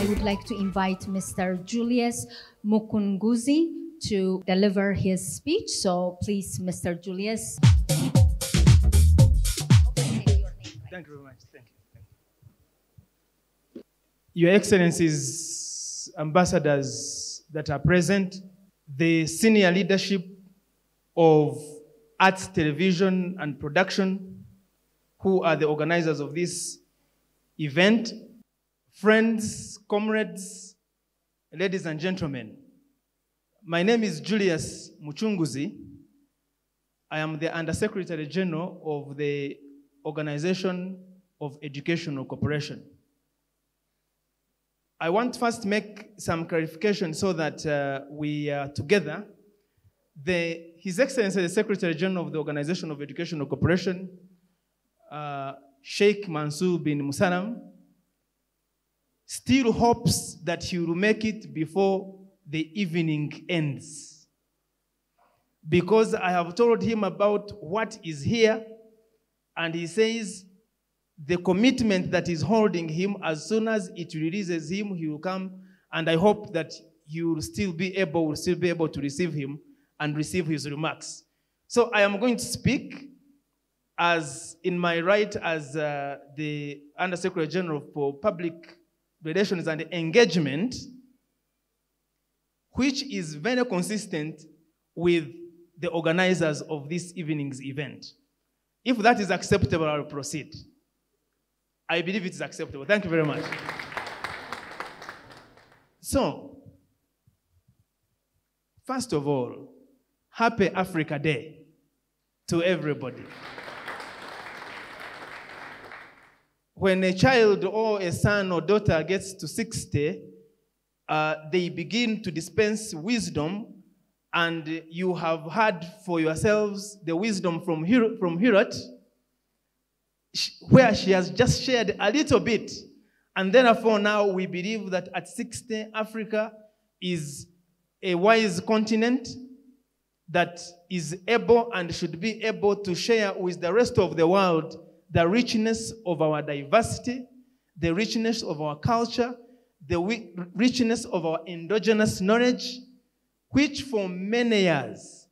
would like to invite Mr. Julius Mucunguzi to deliver his speech. So please, Mr. Julius. Thank you very much. Thank you. Your Excellencies, ambassadors that are present, the senior leadership of Arts, Television, and Production, who are the organizers of this event, friends, comrades, ladies and gentlemen. My name is Julius Mucunguzi. I am the Undersecretary General of the Organization of Educational Cooperation. I want to first make some clarification so that we are together. His Excellency, the Secretary General of the Organization of Educational Cooperation, Sheikh Mansour bin Musalam, still hopes that he will make it before the evening ends. Because I have told him about what is here, and he says the commitment that is holding him, as soon as it releases him, he will come, and I hope that you will still be able to receive him and receive his remarks. So I am going to speak as in my right as the Undersecretary General for Public Relations and Engagement, which is very consistent with the organizers of this evening's event. If that is acceptable, I will proceed. I believe it is acceptable. Thank you very much. So, first of all, Happy Africa Day to everybody. When a child or a son or daughter gets to 60, they begin to dispense wisdom, and you have had for yourselves the wisdom from Hirot, where she has just shared a little bit. And therefore now we believe that at 60, Africa is a wise continent that is able and should be able to share with the rest of the world the richness of our diversity, the richness of our culture, the richness of our endogenous knowledge, which for many years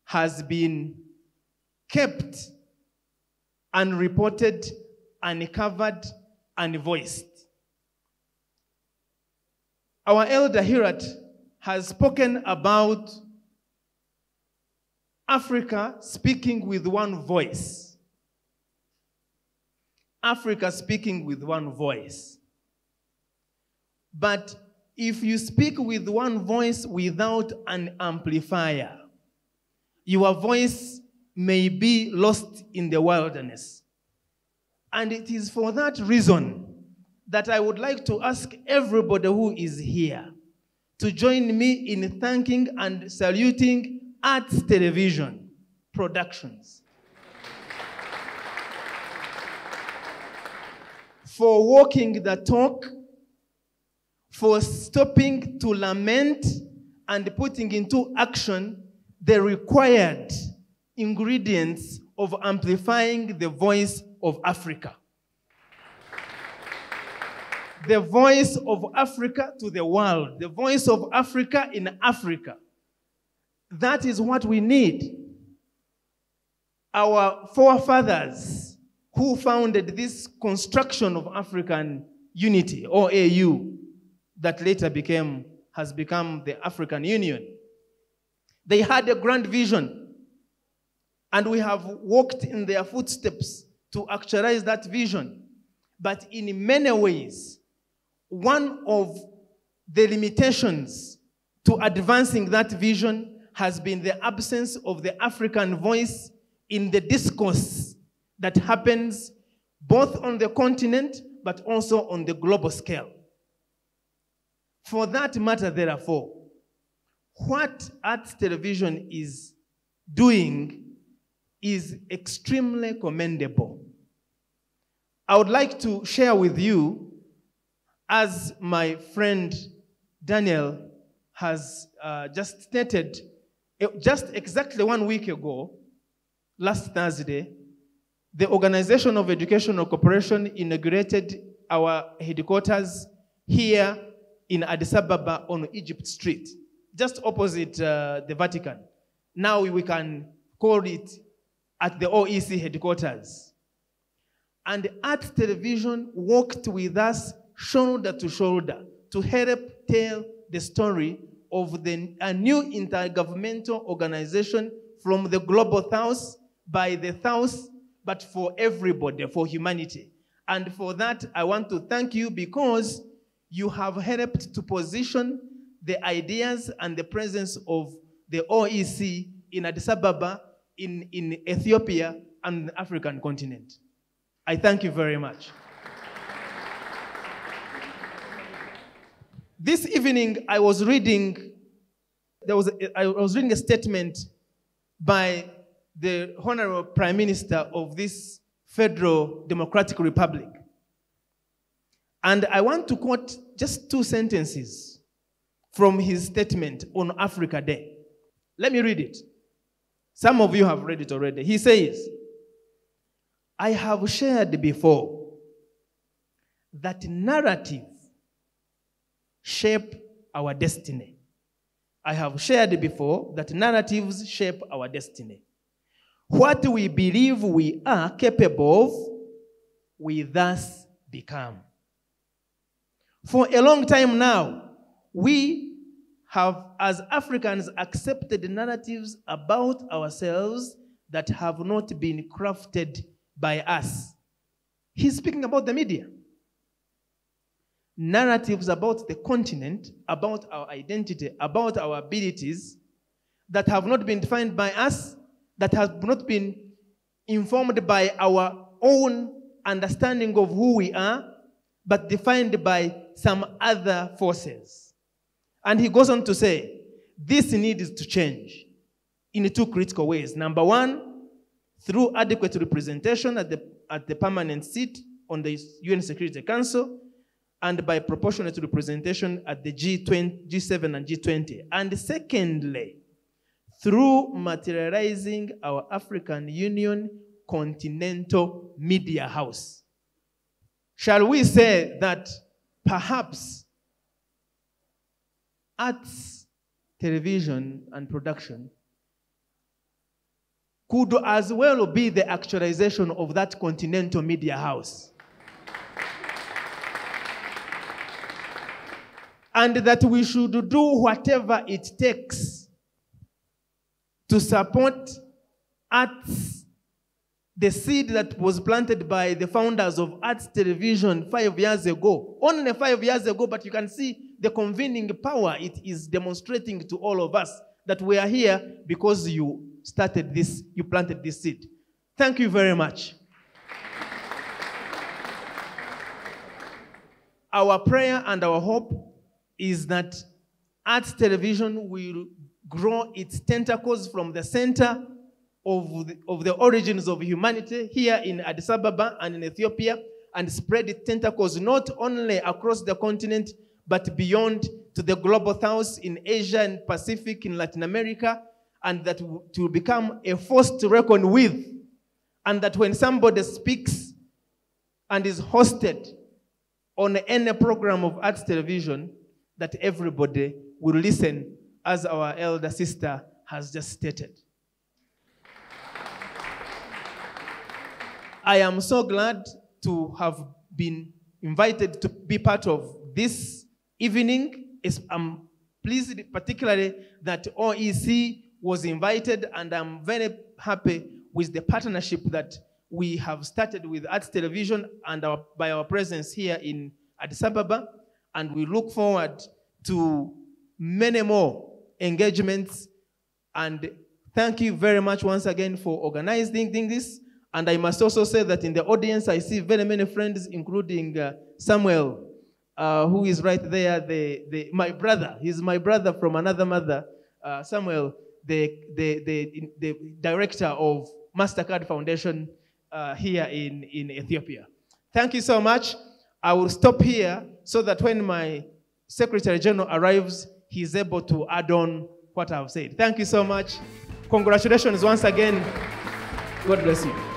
has been kept unreported, uncovered, unvoiced. Our elder Hirat has spoken about Africa speaking with one voice. Africa speaking with one voice. But if you speak with one voice without an amplifier, your voice may be lost in the wilderness. And it is for that reason that I would like to ask everybody who is here to join me in thanking and saluting Arts Television Productions for walking the talk, for stopping to lament and putting into action the required ingredients of amplifying the voice of Africa. The voice of Africa to the world, the voice of Africa in Africa. That is what we need. Our forefathers who founded this construction of African unity, or AU, that later has become the African Union. They had a grand vision, and we have walked in their footsteps to actualize that vision. But in many ways, one of the limitations to advancing that vision has been the absence of the African voice in the discourse that happens both on the continent but also on the global scale. For that matter, therefore, what Arts Television is doing is extremely commendable. I would like to share with you, as my friend Daniel has just stated, just exactly 1 week ago, last Thursday, the Organization of Educational Cooperation inaugurated our headquarters here in Addis Ababa on Egypt Street, just opposite the Vatican. Now we can call it at the OEC headquarters. And Art Television worked with us shoulder to shoulder to help tell the story of a new intergovernmental organization from the global south, by the south, but for everybody, for humanity. And for that, I want to thank you because you have helped to position the ideas and the presence of the OEC in Addis Ababa, in Ethiopia, and the African continent. I thank you very much. This evening, I was reading a statement by the Honorable Prime Minister of this Federal Democratic Republic. And I want to quote just 2 sentences from his statement on Africa Day. Let me read it. Some of you have read it already. He says, I have shared before that narrative shape our destiny. I have shared before that narratives shape our destiny. What we believe we are capable of, we thus become. For a long time now, we have, as Africans, accepted narratives about ourselves that have not been crafted by us. He's speaking about the media. Narratives about the continent, about our identity, about our abilities that have not been defined by us, that have not been informed by our own understanding of who we are, but defined by some other forces. And he goes on to say, this needs to change in 2 critical ways. Number 1, through adequate representation at the permanent seat on the UN Security Council, and by proportionate representation at the G7 and G20. And secondly, through materializing our African Union Continental Media House. Shall we say that perhaps arts, television, and production could as well be the actualization of that Continental Media House? And that we should do whatever it takes to support arts, the seed that was planted by the founders of Arts Television 5 years ago. Only 5 years ago, but you can see the convening power it is demonstrating to all of us that we are here because you started this, you planted this seed. Thank you very much. Our prayer and our hope is that Arts Television will grow its tentacles from the center of the origins of humanity here in Addis Ababa and in Ethiopia, and spread its tentacles not only across the continent, but beyond to the global south, in Asia and Pacific, in Latin America, and that to become a force to reckon with. And that when somebody speaks and is hosted on any program of Arts Television, that everybody will listen, as our elder sister has just stated. I am so glad to have been invited to be part of this evening. I'm pleased particularly that OEC was invited, and I'm very happy with the partnership that we have started with Arts Television and by our presence here in Addis Ababa. And we look forward to many more engagements. And thank you very much once again for organizing this. And I must also say that in the audience, I see very many friends, including Samuel, who is right there, my brother. He's my brother from another mother, Samuel, the director of MasterCard Foundation here in Ethiopia. Thank you so much. I will stop here so that when my Secretary General arrives, he's able to add on what I've said. Thank you so much. Congratulations once again. God bless you.